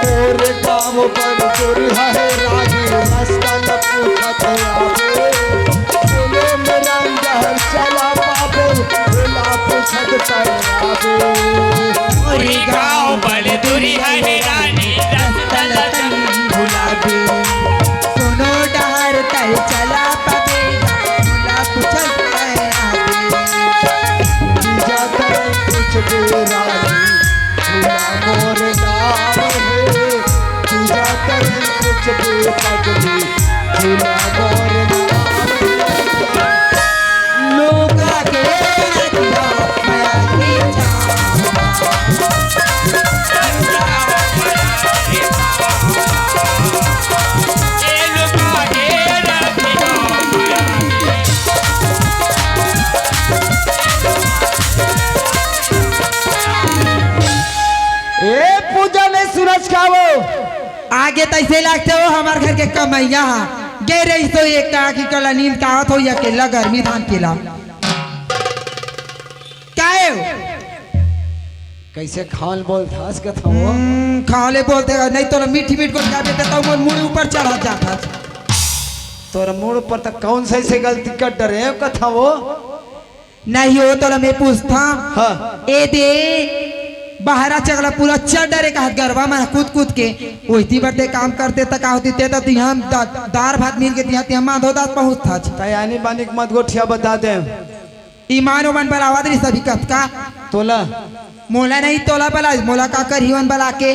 मोरे काम पर दूरी है रानी रास्ता न पूछत आवे बोले मेरा जहर चला पावे बोला पूछत पर आवे मोरे गाँव पर दूरी है रानी रास्ता न भुला दे सुनो डहर तय चला पवेगा भुला पूछत जीजा करे कुछ भी रानी भुला मोर नाम है जीजा करे कुछ भी पगली भुला मोर नाम है लोग आगे रखियो माया की पूजा ने सूरज खाओ आगे तैसे लगते हो हमार घर के कमैया गे रही तो एक का की कला नींद का हो या केला गर्मी धान केला काहे कैसे खान बोल थास का था वो खाले बोलते नहीं तो मीठी मीठ को खा देता तो मुंह ऊपर चढ़ा जाता तोर मुड़ पर तक कौन सही से गलती कर डरे कथा वो नहीं हो तो मैं पूछता हाँ ए दे बाहरा चगला पूरा चढ़ डरे का गरबा में कूद कूद के वही बड़े काम करते तक होती ते तो हम दार भात मिल के दिया हम माधो दात पहुंच था तयानी बानी के मत गोठिया बता दे ईमान उमान पर आवाज नहीं सभी कत का तोला मोला नहीं तोला बला मोला का कर हिवन बला के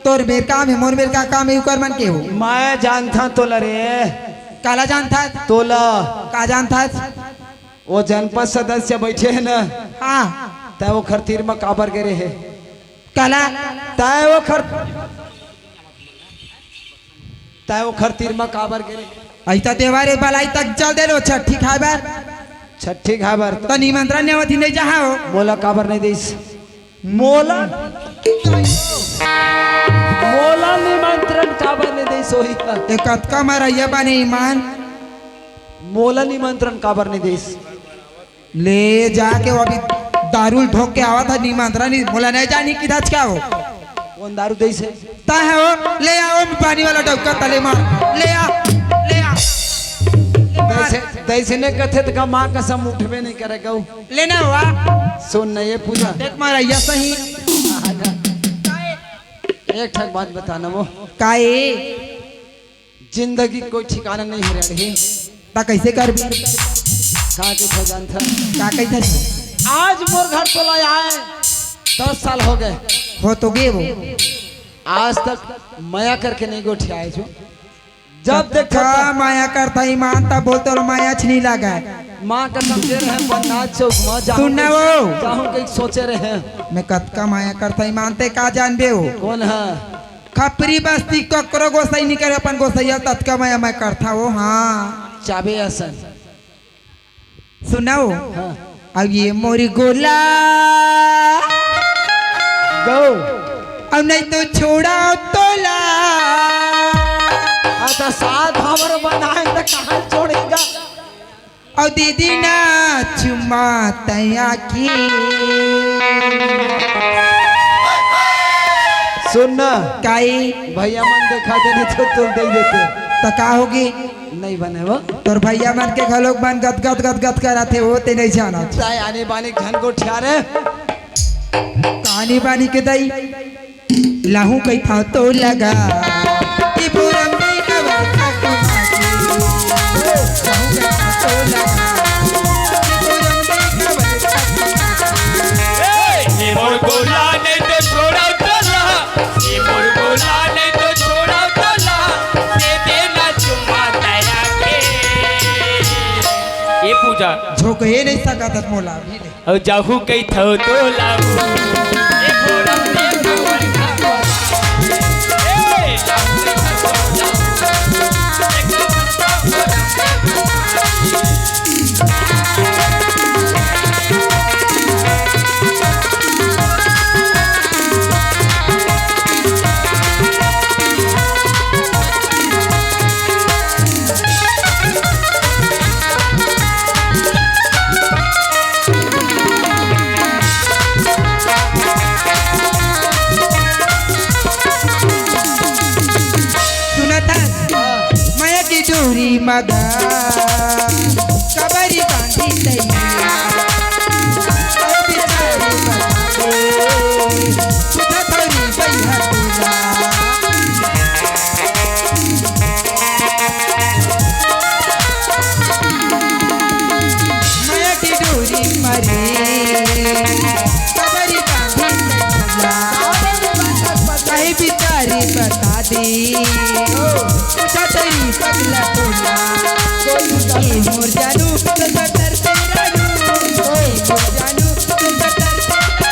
तोर मेर काम है मोर मेर का काम है उकर मन के हो मैं जानता तोला रे काला जान था तोला का जान था वो जनपद सदस्य बैठे है ना हाँ तय वो खरतीर में काबर गिरे है काला तय वो खरतीर में काबर गिरे ऐसा देवारे बलाई तक चल दे लो छठी खाबर छठी खाबर तो निमंत्रण ने वथी नहीं जहाँ हो मोला काबर नहीं देस मोला मोला निमंत्रण काबर नहीं देस वही का एक कतका मरैया बने ईमान मोला निमंत्रण काबर नहीं देस ले जाके वो अभी दारू ठोक के आवा था निमंत्रण बोला नहीं जानी किधर क्या हो कौन दारू देस है ता है वो ले आओ पानी वाला डबका तले मार ले आ तैसे ने कथे तो का माँ कसम उठबे नहीं करेगा लेना हुआ सुन न ये पूजा देख मरैया सही एक ठक बात बताना वो काए जिंदगी कोई ठिकाना नहीं है रही ता कैसे कर भी कहाँ के खजान था का कैसे आज मोर घर तो लाया है 10 साल हो गए हो तो गे वो आज तक माया करके नहीं गोठी आए जो जब देखा का माया करता ईमान ता बोलते और माया छनी लगा माँ का समझे रहे बन्ना चौक में सुनना वो जाऊँ कहीं सोचे रहे मैं कतका माया करता ईमान ते का जानबे हो कौन है खपरी बस्ती ककरो गोसाई नहीं करे अपन गोसैया ततका माया मैं करता हो हाँ चाबे असन सुनाओ हाँ अब ये मोरी गोला गो अब नहीं तो छोड़ा तोला आता साथ हमर बनाए तो कहाँ छोड़ेगा और दीदी ना चुमा तया की सुन ना काई भैया मन देखा दे नहीं तो तुम दे देते तो का होगी नहीं बने वो तोर भैया मन के घलोक बन गद गद गद गद कराते हो ते नहीं जाना चाहे आने बाने घन को ठियारे कहानी बानी के दई लाहू कई था तो लगा ये पूरम नहीं खबर था कुमाची लाहू कई था तो लगा ये पूरम नहीं खबर था कुमाची ये मोर गोला ने तो छोड़ा तोला ये मोर गोला ने तो छोड़ा तोला दे देना चुम्मा तया के ये पूजा झोंक ये नहीं सका था मोला भी नहीं और जाहू कई थो तो लागू ये घोड़ा ने खबर खा ए जाहू कई थो तो लागू डोरी मगा कबरी बांधी तैया ओ बिचारी बता दे तुझा थोड़ी बैहा तुला माया की डोरी मरे कबरी बांधी तैया कहीं बिचारी बता दे तुझा थोड़ी पगला तुला मोर जानू तो सतर तेरा मोर जानू तो सतर तेरा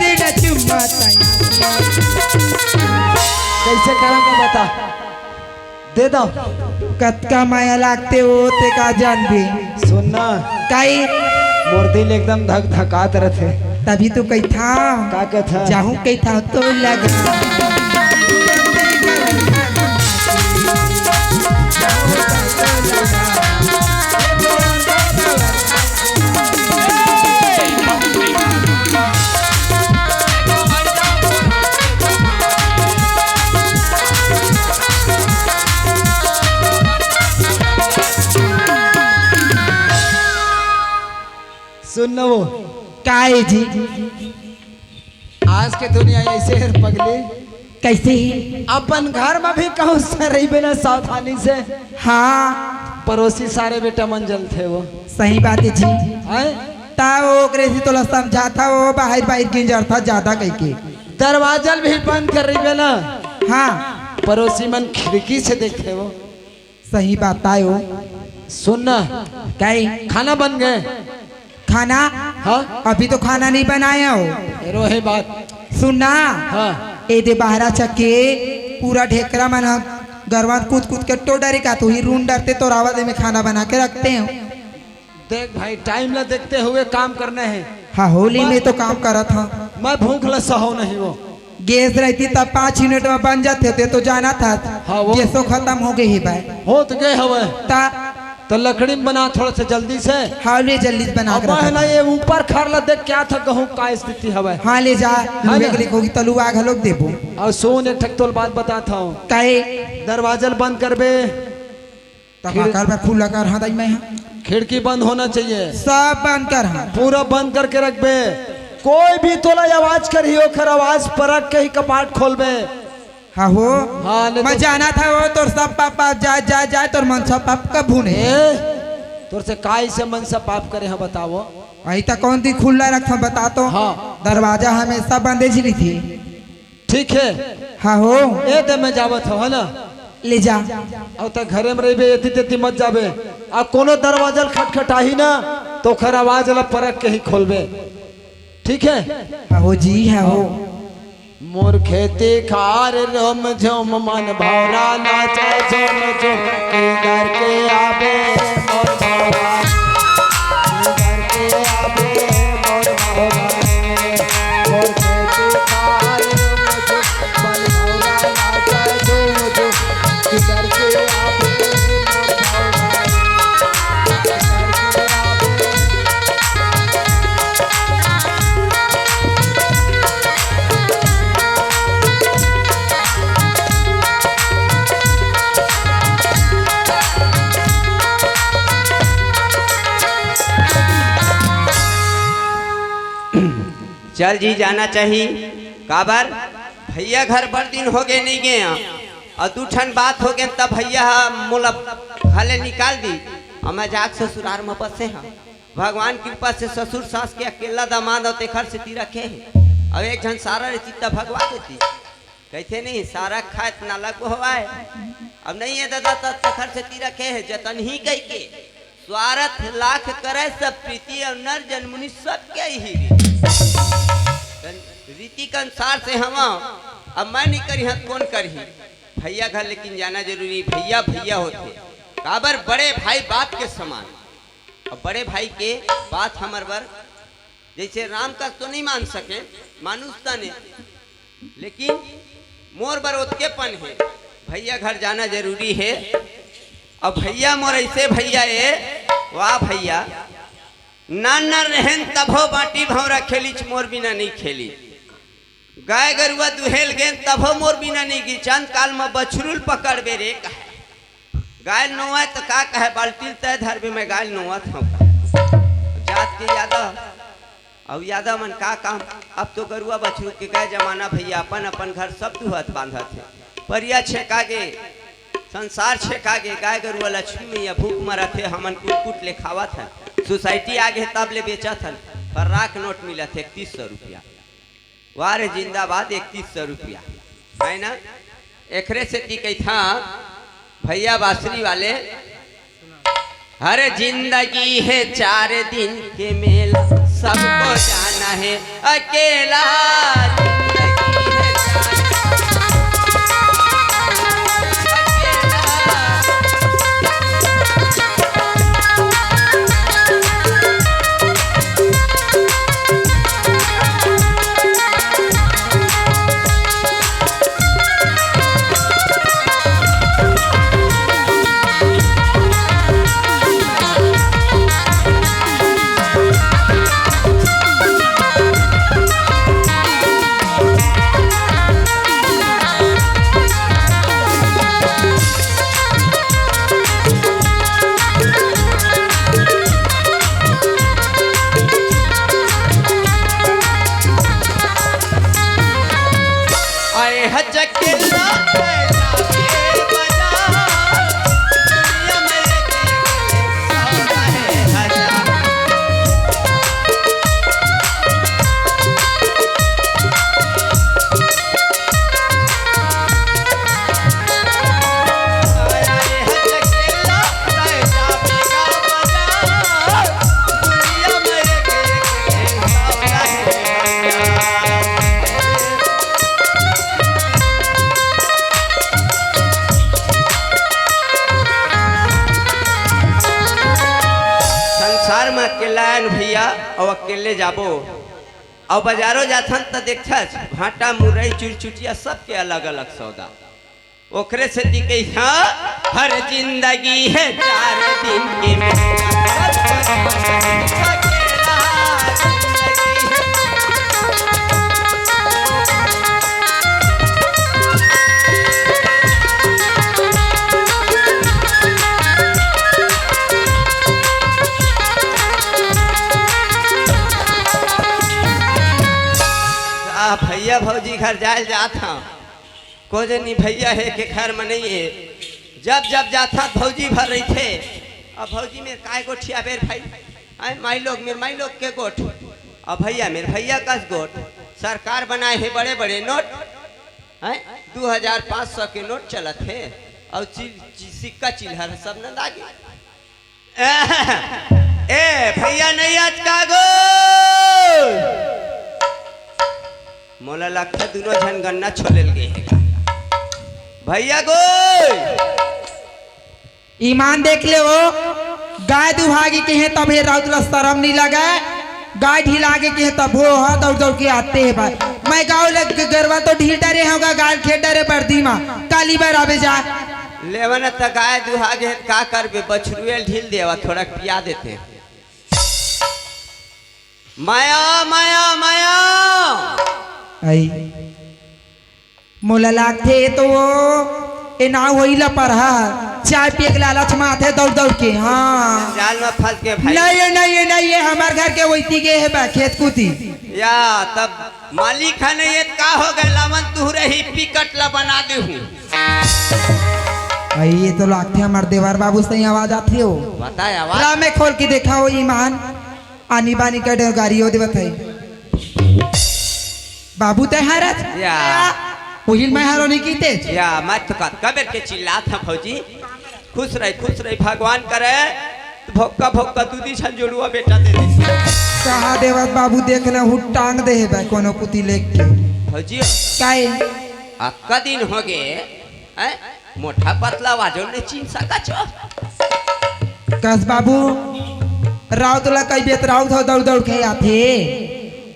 दे दे चुम्मा ताई कैसे करेंगे बता दे दो कतका माया लागते हो ते का जानबे सुनना काई मोर दिल एकदम धक धकात रहे तभी तो कही था का कथा चाहूं कही था तो लगा सुन वो काहे जी आज के दुनिया ऐसे है पगली कैसे अपन घर में भी कहूँ से रही बिना सावधानी से हाँ पड़ोसी सारे बेटा मंजल थे वो सही बात है जी हैं? ता वो क्रेजी तो समझा था वो बाहर बाहर गिंजर था ज्यादा कह के दरवाजा भी बंद कर रही है ना हाँ पड़ोसी मन खिड़की से देखते वो सही बात आयो सुनना काहे खाना बन गए खाना हाँ अभी तो खाना नहीं बनाया हो रो है बात सुनना हाँ ए दे बाहरा चके पूरा ढेकरा मन गरवा कूद कूद के तो डरे का तो ही रून डरते तो रावत में खाना बना के रखते हैं देख भाई टाइम ला देखते हुए काम करना है हाँ होली में तो काम करा था मैं भूख ल सहो नहीं वो गैस रहती तब 5 मिनट में बन जाते थे तो जाना था हाँ, वो- गैसो खत्म हो गई है भाई हो तो गए हवे ता तो लकड़ी में बना थोड़ा सा जल्दी से हाँ ले जल्दी से बना अब के है रखा। ना ये ऊपर खारला देख क्या था कहूँ का स्थिति हवे हाँ ले जा ना? लुए के लिखोगी तलु आग लोग देबो और सोन एक ठक तोल बात बताता हूँ काहे दरवाजा बंद कर बे तब आकर में फूल लगा रहा था मैं खिड़की बंद होना चाहिए सब बंद कर हाँ पूरा बंद करके रख बे कोई भी तोला आवाज करी ओखर आवाज परक के ही कपाट खोल बे हाँ हो हाँ, नहीं मैं तो- जाना था वो तोर सब पापा जा तोर मन सब पाप कब भूने ए तोर से काय से मन से पाप करे हैं बताओ वही तक कौन दी खुला रखा बता तो हाँ। दरवाजा हमेशा बंदे जी थी ठीक है हाँ हो ए दे मैं जावत हो है ना ले जा अब तक घरे में रही एती तेती मत जाबे अब कोनो दरवाजा खटखटाही ना तो ओखर आवाज ला परक के ही खोलबे ठीक है हाँ हो जी हाँ हो मोर खेती खार रोम झोम मन भौरा नाचे झोम झोम किधर के आबे मोर भौरा किधर के आबे मोर भौरा मोर खेती खार रोम झोम मन भौरा नाचे झोम झोम किधर के आबे मोर भौरा किधर के आबे चल जी जाना चाहिए काबर भैया घर भर दिन हो गए नहीं गए और दू ठन बात हो गए तब भैया मोला हले निकाल दी और मैं जाग ससुरार में बसे हाँ भगवान की कृपा से ससुर सास के अकेला दामाद और तेखर से ती रखे है अब एक जन सारा रहती तब भगवा देती कहते नहीं सारा खात ना लगो हवाए अब नहीं है दादा तब तेखर से ती रखे है जतन ही कह के स्वार्थ लाख करे सब प्रीति और नर जन्मुनि सब के ही रीति के अनुसार से हम अब मैं नहीं करी हूँ कौन करी भैया घर लेकिन जाना जरूरी भैया भैया होते काबर बड़े भाई बाप के समान और बड़े भाई के बात हमार बर जैसे राम का तो नहीं मान सके मानुषता ने लेकिन मोर बर उत्केपन है भैया घर जाना जरूरी है अब भैया मोर ऐसे भैया है वाह भैया नाना रहन तभो बाटी भौरा खेली मोर बिना नहीं खेली गाय गरुआ दुहेल गेन तभो मोर बिना नहीं गी चंद काल में बछरुल पकड़ बे रे कहे गाय नोआ तो का कहे बाल्टी तय धर में गाय नोआ था जात के यादव अब यादव मन का काम। अब तो गरुआ बछरू के गाय जमाना भैया अपन अपन घर सब दुहत बांधत है। परिया छेकागे संसार छेकागे गाय गरुआ लक्ष्मी मैया भूख मरत है। हमन कुट कुट ले खावत है। सोसाइटी आगे तब ले बेचत हन पर राख नोट मिलत 3100 रुपया। वारे जिंदाबाद 3100 रुपया है ना। एकरे से ती कही था भैया बांसुरी वाले हर जिंदगी है 4 दिन के मेला सबको जाना है अकेला। जिंदगी है 4 भैया और अकेले जाबो और बाजारों जाथन तो देखा भाटा मुरई चुरचुटिया सबके अलग अलग सौदा। ओकरे से दिखे हाँ हर जिंदगी है 4 दिन के भैया भौजी घर जाए जाता को जनी भैया है के घर में नहीं है। जब जब जाता भौजी भर रही थे अब भौजी मेरे काय गोठिया बेर भाई आए माई लोग मेरे माई लोग के गोठ अब भैया मेरे भैया का गोठ। सरकार बनाए है बड़े बड़े नोट है 2500 के नोट चलत है और सिक्का चिल्हर सब न लागे। ए भैया नहीं आज का गो मोला लगता दोनों जन गन्ना छोले गए भैया गो ईमान देख ले वो गाय दुहागे के हैं तब राउतला शर्म नहीं लगा। गाय ढिलागे के हैं तब हो हाँ दौड़ दौड़ के आते हैं भाई। मैं गाँव लग गरवा तो ढील डरे होगा गाय खेत डरे बर्दी माँ काली बार आवे जा लेवन त गाय दुहागे का करबे बछरुए ढील देवा थोड़ा पिया देते। माया माया माया आई मोला लागते तो वो ए ना होइला पर हा चाय पिए के लालच माथे दौड़ दौड़ के हाँ जाल में फंस के भाई। नहीं ये हमार घर के वैती के है बा खेत कुती या तब मालिक है नहीं का हो गए लावन तू रही पिकट ला बना दे हूँ। आई ये तो लागते हमार देवर बाबू से आवाज आती हो बताए आवाज ला मैं खोल के देखा हो ईमान आनी बानी कर गाड़ी हो दे बताई बाबू ते हारत या पहिल मैं हारो नहीं कीते या मत तो कबर के चिल्ला था फौजी खुश रही भगवान करे भोक्का भोक्का दूधी छन जोड़ुआ बेटा दे दे कहा देवत बाबू देख ले हु टांग दे है भाई कोनो पुती लेके फौजी काहे अक्का दिन हो गए हैं मोटा पतला वाजो ने चीन सका छो कस बाबू राउत ला कई बेत राउत हो दौड़ दौड़ के आथे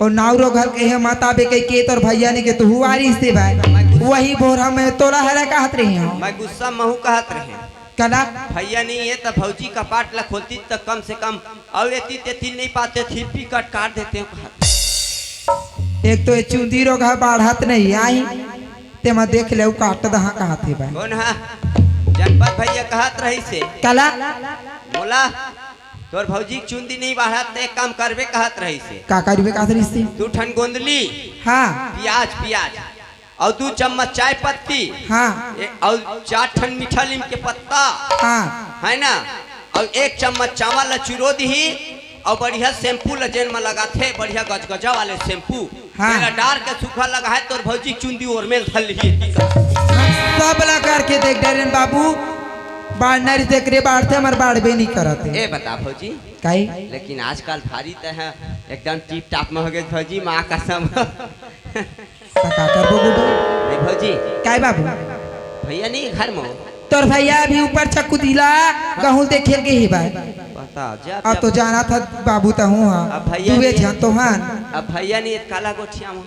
और नाउरो घर के है माता बे के तोर भैया ने के तू हुआरी से भाई वही बोरा में तोरा हरा कहत रही हूं मैं गुस्सा महू कहत रहे कला भैया नहीं है तो भौजी का पाट ला खोलती तो कम से कम और एती तेती नहीं पाते थी पिकट काट देते एक तो चुंदी रोग है बाढ़त नहीं आई ते मैं देख ले काट दहा कहा थे भाई कौन है जनपद भैया कहत रही से कला बोला तोर भौजी चुंदी नहीं बढ़त तो एक काम करबे कहत रही से का करीबे का रिश्ते दू ठन गोंदली हाँ प्याज और 2 चम्मच चाय पत्ती हाँ और 4 ठन मीठा नीम के पत्ता हाँ है ना और 1 चम्मच चावल ला चुरो दी और बढ़िया शैम्पू ला जेन में लगाथे बढ़िया गजगजा वाले शैम्पू हाँ। मेरा डार के सूखा लगा है तोर भौजी चुंदी और मेल धल ली सब लगा करके देख डरेन बाबू बाढ़ नहीं देख रे बाढ़ से हमारे बाढ़ भी नहीं करते ए बता भौजी काई लेकिन आजकल भारी तो है एकदम टिप टाप में हो गए भौजी माँ कसम का करबो गुडो नहीं भौजी काई बाबू भैया नहीं घर में हो? तोर भैया अभी ऊपर चक्कू दिला गहूं देख खेल के ही भाई बता जब अब तो जाना था बाबू तो हूँ अब भैया तू नहीं- जान तो मान अब भैया नहीं एक काला गोठिया में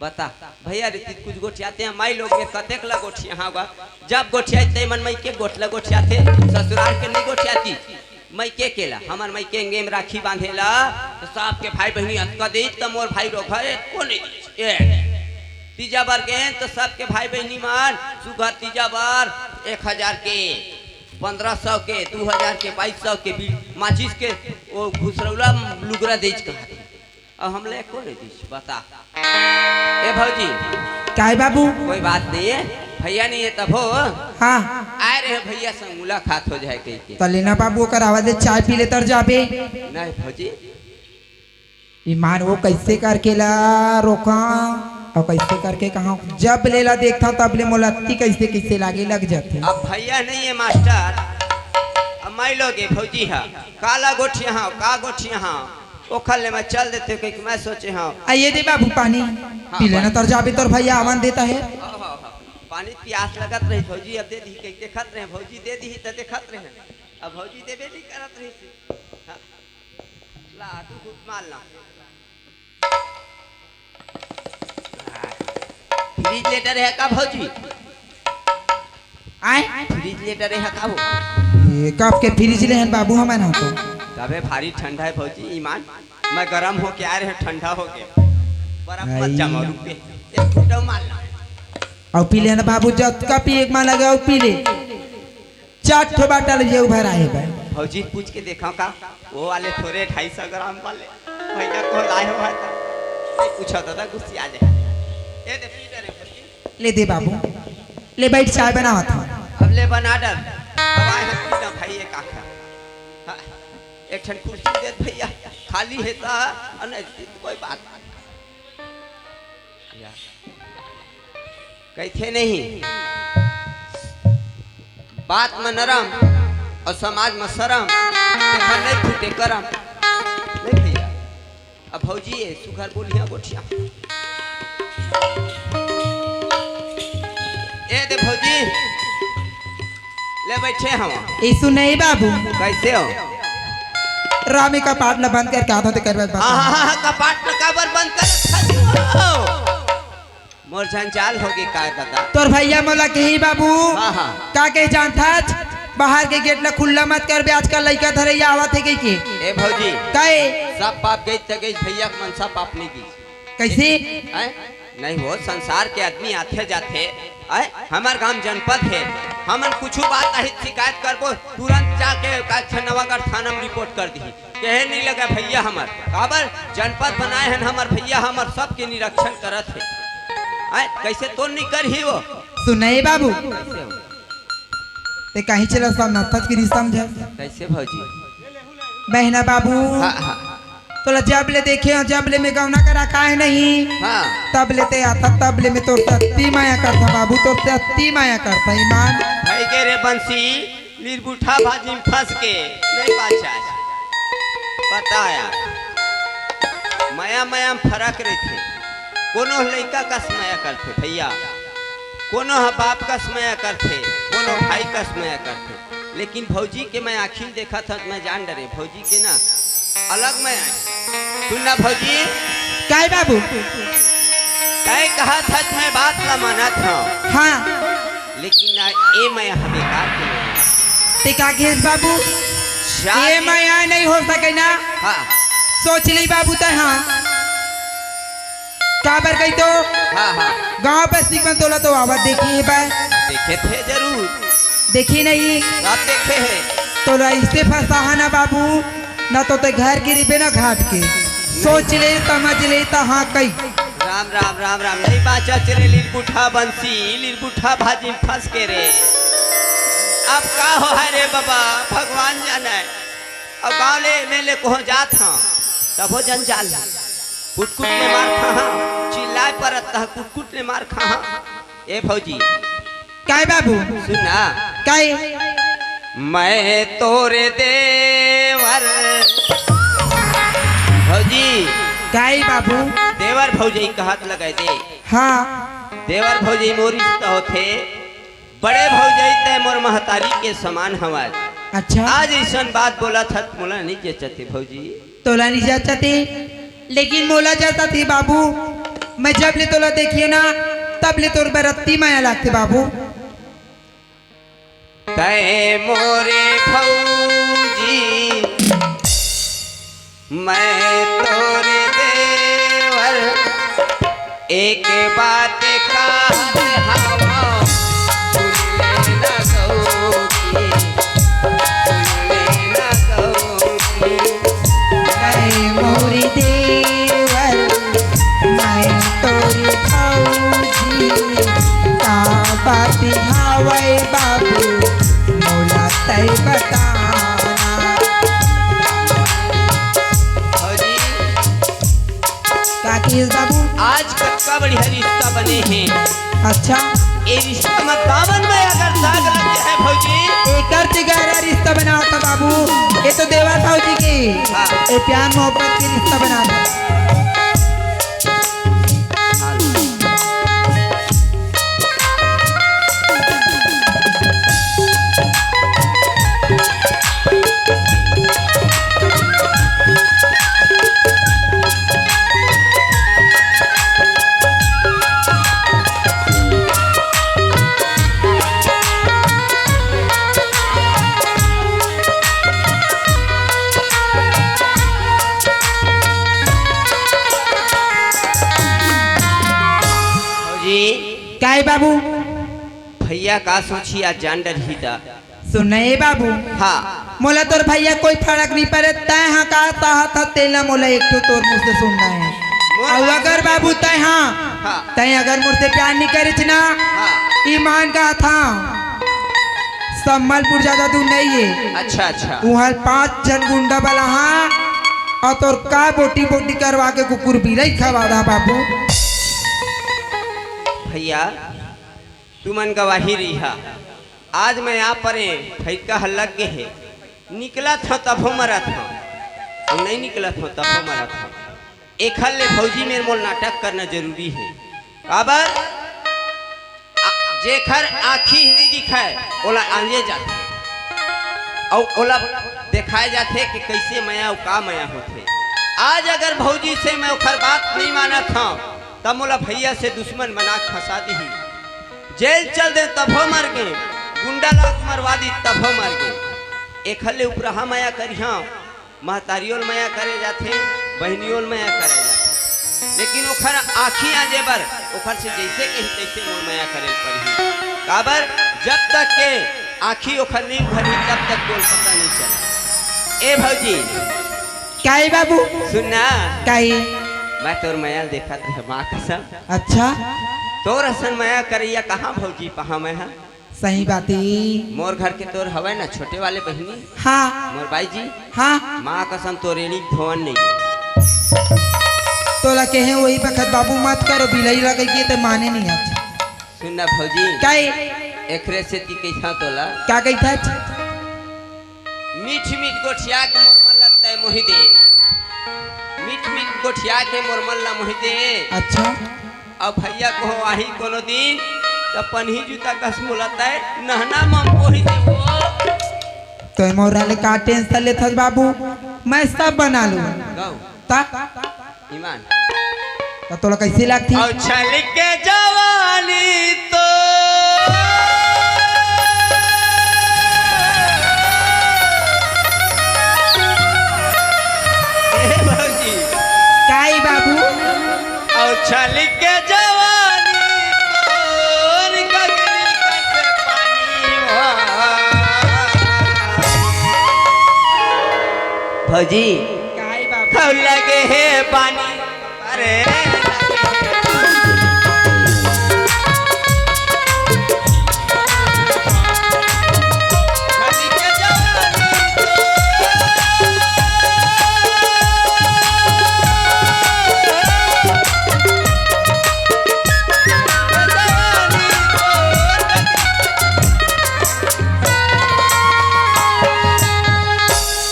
बता भैया रीति कुछ गोठियाते हैं माई लोग में कतेक ला गोठिया हाँ बा जब गोठियाते मन मई के गोठला गोठियाते ससुराल के नहीं गोठियाती मई के केला हमार मई के अंगे में राखी बांधेला तो सब के भाई बहनी अतका दे तो मोर भाई रो घरे को नहीं ए तीजा बार गए तो सबके भाई बहनी मान सुगर तीजा बार 1000 के 1500 के 2000 के 2200 के माचिस के वो घुसरौला लुगरा देच कहा अब हम ले को नहीं दीस बता ए भौजी काई बाबू कोई बात नहीं है भैया नहीं है तब हो हाँ आए रहे भैया संग मुलाकात हो जाए कहीं के तो लेना बाबू कर आवाज चाय पी ले तर जाबे नहीं भौजी ईमान वो कैसे करके ला रोका और कैसे करके कहा जब लेला देखता तब ले मोलत्ती कैसे कैसे लागे लग जाते अब भैया नहीं है मास्टर अब माई लोगे भौजी है काला गोठिया हाँ का गोठिया हाँ ओखल ले मैं चल देते क्योंकि मैं सोचे हाँ आइए दे बाबू पानी पी लेना तर जाबे तोर भैया आवन देता है पानी प्यास लगत रही भौजी अब दे दी कहीं देखत रहे भौजी दे दी तो देखत रहे अब भौजी देबे नहीं करत रही थी हाँ। ला तू खुद माल ना फ्रिज लेटर है का भौजी आए फ्रिज लेटर है का वो ये कब के फ्रिज ले हैं बाबू हमारे तो तबे भारी ठंडा है भौजी ईमान मैं गरम हो के आ रहे ठंडा हो गया बर्फ मत जमा रुके एक फुटो माल ना और पी लेना बाबू जब का पी एक मां लगा और पी ले 4 ठो बाटल ये उभर आए भाई भौजी पूछ के देखा का वो वाले थोड़े 250 ग्राम वाले भैया को लाए हुआ था नहीं पूछा था गुस्सी आ जाए ये दे पीटर है भौजी ले दे बाबू ले बैठ चाय बनावा था अब ले बना डर अब आए हैं पीना भाई एक आखा हाँ, एक ठन कुर्सी दे भैया खाली है ता नहीं कोई बात नहीं कहते नहीं बात में नरम और समाज में शरम देखा नहीं फूटे करम नहीं भैया अब भौजी है सुखर बोलिया गोठिया ए दे भौजी ले बैठे हम ऐसु नहीं बाबू कैसे हो रामी का पाटला बंद करके आधा तो करवा हाँ कपाट में काबर बंद कर मोर जंजाल होगी का दादा तोर भैया मोला के ही बाबू हाँ का के जानता बाहर के गेट ला खुला मत कर बे आजकल लड़का धरैया आवत है के ए भौजी काए सब पाप गई त गई भैया के मनसा पाप नहीं की कैसे हैं नहीं हो संसार के आदमी आते जाते आए हमार गांव जनपद है हमन कुछ बात अहित शिकायत करबो तुरंत जाके नवागढ़ थाना में रिपोर्ट कर दी कहे नहीं लगा भैया हमार काबर जनपद बनाए हैं हमार भैया हमार सबके निरीक्षण करत है आए कैसे तो नहीं कर ही वो सुनाई बाबू कैसे हो ते कहीं चला सब नथत की समझ कैसे भौजी बहना बाबू हाँ तोला जब ले देखे जब ले में गौना करा काहे नहीं हाँ तब लेते आता तब ले में तो तत्ती माया करता बाबू तो तत्ती माया करता ईमान भाई के रे बंसी निर्बुठा भाजी में फंस के नहीं बाचा बताया माया माया में फर्क रही थे कोनो लड़का का स्मया करते भैया कोनो बाप का स्मया करते कोनो भाई का स्मया करते लेकिन भौजी के मैं आखिर देखा था मैं जान डरे भौजी के ना अलग में आए सुनना भौजी काय बाबू काय कहा था मैं बात ला माना था हाँ लेकिन ना ए मैं यहाँ बेकार के ते का घेस बाबू ये माया नहीं हो सके ना हाँ सोच ली बाबू तो हाँ काबर गई तो हाँ हाँ गांव बस्ती में तोला तो आवाज देखी है भाई देखे थे जरूर देखी नहीं आप देखे हैं तो ऐसे फंसा ना बाबू ना तो घर गिरी पे ना घाट के सोच ले समझ ले तो हाँ कई राम राम राम राम नहीं बाचा चले लिलबुठा बंसी लिलबुठा भाजी में फंस के रे। अब का हो है रे बाबा भगवान जाना है। अब गाँव ले मेले को जात हाँ तब हो जंजाल कुटकुट ने मार खा चिल्लाए परत कुटकुट ने मार खा। ए भौजी काय बाबू सुनना काय मैं तोरे देवर भौजी काय बाबू देवर भौजी कहत लगे दे हाँ देवर भौजी मोरी तो होते बड़े भौजी ते मोर महतारी के समान हमार। अच्छा आज ऐसा बात बोला था मोला नहीं जचते भौजी तोला नहीं जाता थी लेकिन मोला जाता थी बाबू। मैं जब ले तोला देखिए ना तब ले तोर बरत्ती माया लागते बाबू। तय मोरे भौजी मैं तोरे देवर एक बात कहत हवा सुन ले न गौकी मैं मोरी देवर मैं तोरी भौजी का बात हवाई बाबू मोला तय बताना। भौजी क्या किस बाबू आज का बढ़िया रिश्ता बने हैं। अच्छा ये रिश्ता में दामन में अगर दाग लग जाए भौजी एक गहरा रिश्ता बना होता बाबू। ये तो देवर भौजी की हाँ। ये प्यार मोहब्बत की रिश्ता बना था। काय बाबू भैया का सोची आज जान डर ही था। सुन बाबू हाँ मोला तोर भैया कोई फर्क नहीं पड़े तय हाँ का था तेला मोला एक तो तोर मुझ से सुनना है। और अगर बाबू तय हाँ तय अगर मुझसे प्यार नहीं करे ना हाँ ईमान का था सम्मलपुर ज्यादा दूर नहीं है। अच्छा अच्छा वहाँ 5 जन गुंडा वाला हाँ और तोर का बोटी बोटी करवा के कुकुर बिलाई खवा दा बाबू। भैया तू मन गवाही रही है। आज मैं यहाँ पर फैका हल्ला के है निकला था तब हो मरा था और नहीं निकला था तब हो मरा था। एक हल्ले फौजी मेरे मोल नाटक करना जरूरी है। काबर जेखर आँखी नहीं दिखाए ओला आंजे जाते और ओला दिखाए जाते कि कैसे मया और का मया होते। आज अगर भौजी से मैं उखर बात नहीं माना था तब मोला भैया से दुश्मन बना फंसा दी जेल चल दे तब हो मर गए गुंडा लात मरवा दी तब हो मर गए। एक हल्ले उपरहा माया करी हाँ महतारियोल माया करे जाते बहनियोल माया करे जाते लेकिन ओखर आँखी आजे बर ओखर से जैसे कही तैसे मोर माया करे पड़ी। काबर जब तक के आँखी ओखर नहीं भरी तब तक बोल पता नहीं चला। ए भौजी क्या है बाबू सुनना क्या है? मैं तोर माया देखा थे माँ कसम अच्छा तोर असन माया करैया कहाँ भौजी पहा मैं हाँ सही बात है। मोर घर के तोर हवे ना छोटे वाले बहनी हाँ मोर बाई जी हाँ माँ कसम तोरेणी धोवन नहीं है। तोला के हैं वही बखत बाबू मत करो बिलाई लगेगी तो माने नहीं आज। सुनना भौजी क्या है? एकरे से ती कैसा तोला क्या कही था? मीठ मीठ गोठिया के मोर मन लगता है मोहि दे मीठ मीठ गोठिया के मोर मन ला मोहि दे। अच्छा अब भैया को आही कोनो दिन तो पन्ही जूता कस मुलाता है नहना मम कोही दे वो तो मोरा ले का टेंशन ले था बाबू मैं सब बना लूँ गौ ता ईमान तो तोला कैसी लगती? और छल के जवानी तो भौजी क्या है बाबू? और छल के जवानी तोर गगरी कट पानी भौजी काहे बाबू लगे है पानी अरे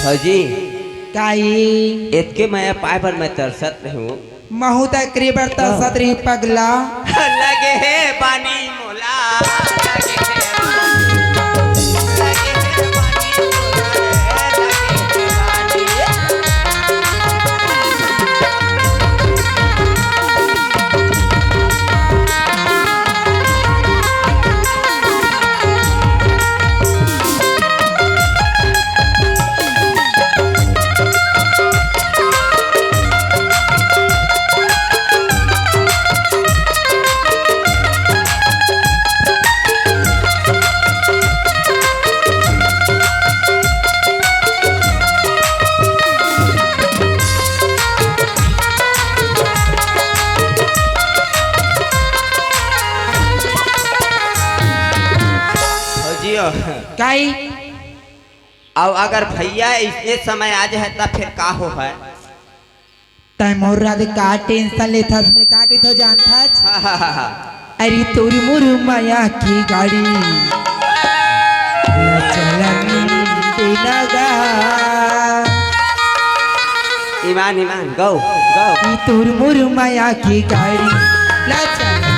भौजी काई इतके मैं पाए पर मैं तरसत हूँ महू तक रे तरसत रही पगला लगे है पानी मोला लगे है पानी काई अब अगर भैया इतने समय आ जाए तब फिर का हो है तय मोर राधे का टेंशन लेथस में का के तो जानथस अरे तोरी मोर माया की गाड़ी चलनी देनगा ईमान ईमान गो गो ई तोर मोर माया की गाड़ी ला चलनी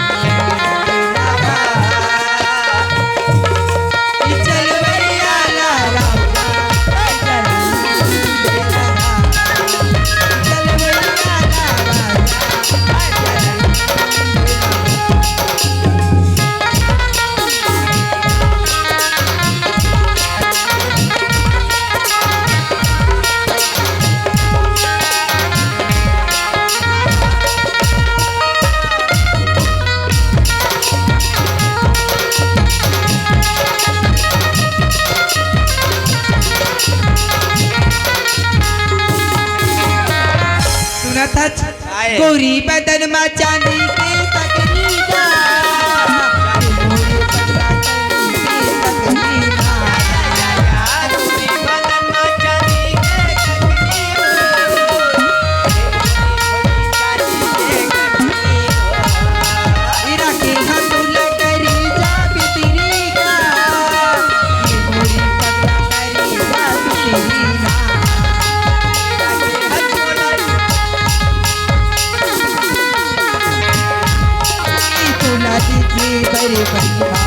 गोरी बदन में चांदी की तकनीका मोरे पगला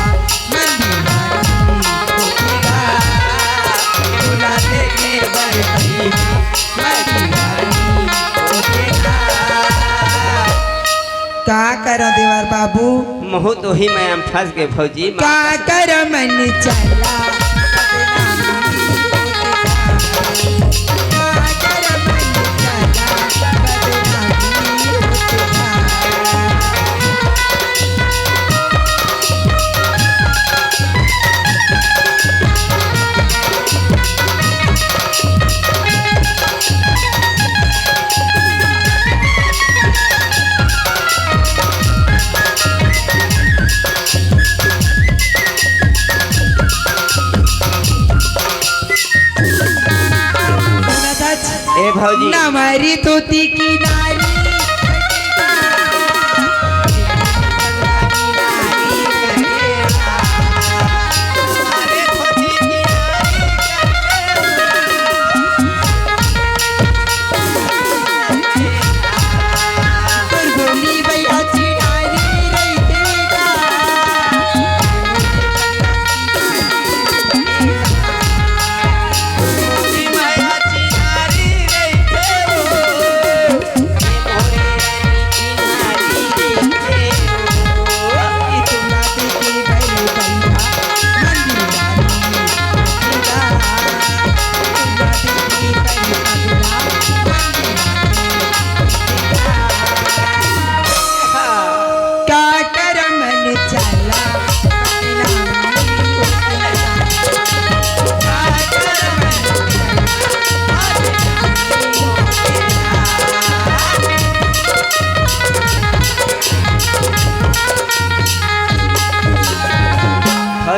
का करो देवर बाबू महू तो ही मैं हम फंस गए भौजी का कर मन चला ए भौजी ना मारी तोती की नारी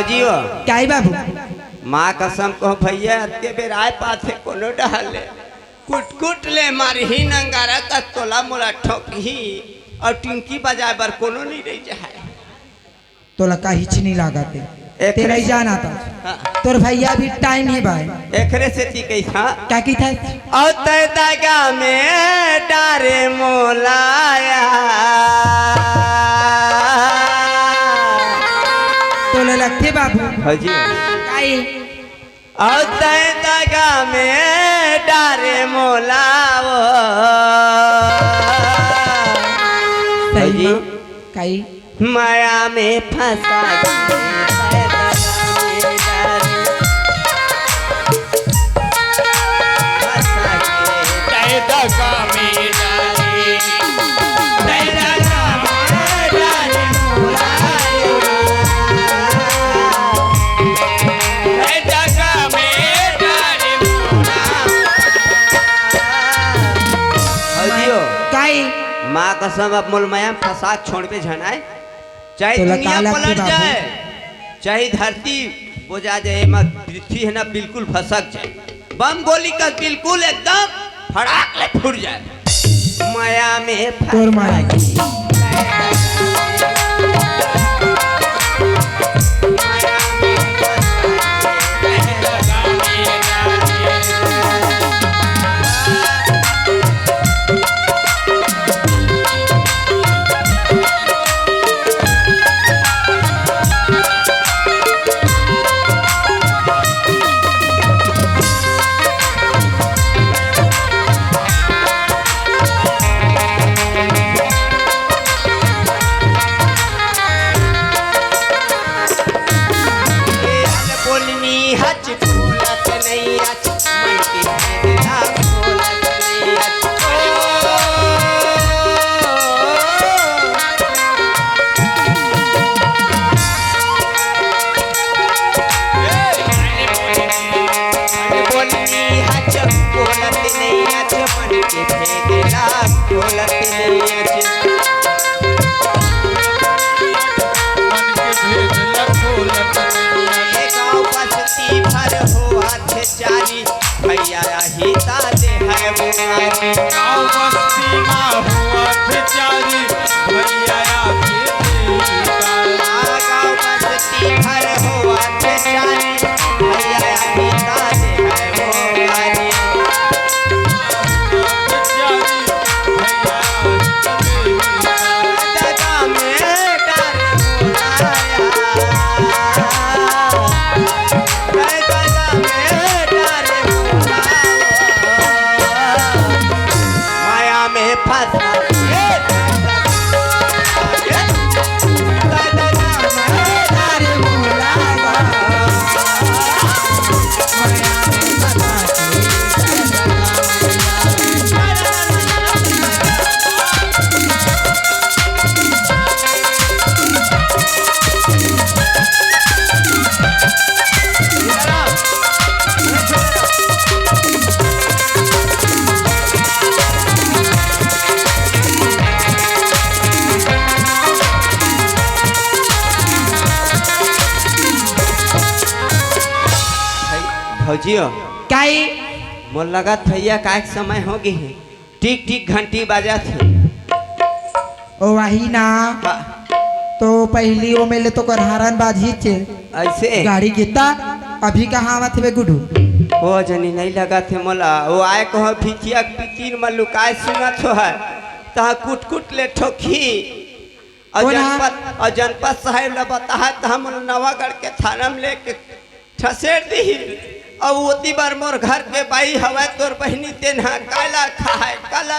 भौजियो क्या है बाबू माँ कसम कहो भैया अत्ते बेर आए पाथे कोनो डहले कुट कुट ले मारही नंगारा का तोला मोला ठोकही और टिंकी बजाए बर कोनो नहीं रही जाए तो लका हिच नहीं लगाते एक तेरा ही जाना था हाँ। तोर भैया भी टाइम है भाई एकरे से ती कैसा क्या की था और तय दगा में डारे मोलाया तो लगते बाबू भौजी काई और तय दगा में डारे मोलाओ सही में काई माया में फंसा काई माँ कसम अब मोलमाया फंसा छोड़ पे झनाए चाहे तो दुनिया लकाला पलट की जाए चाहे धरती बोझा जाए मत पृथ्वी है ना बिल्कुल फसक जाए बम गोली का बिल्कुल एकदम फड़ाक ले फूट जाए माया में तोर माया की भैया ही ताते है गाँव बस्ती ना हुआ बेचारी भैया गाँव बस्ती भर हुआ बेचारी भैया ही ताते है जगह में माया में फंसा भौजियो काई मोल लगा भैया का एक समय हो गई है टिक टिक घंटी बाजा थे ओ वही ना तो पहली वो मेले तो कर हारन बाजी चे ऐसे गाड़ी कितना अभी कहाँ आवत है गुडू वो जनी नहीं लगा थे मोला वो आए कहो फिचिया पितीर में लुकाए सुना तो है तहा कुट कुट ले ठोकी और जनपद साहेब ने बताया तो हम नवागढ़ के थाना में लेके ठसेर दी और वो बार मोर घर के बाई हवा तोर बहनी तेना काला खाए काला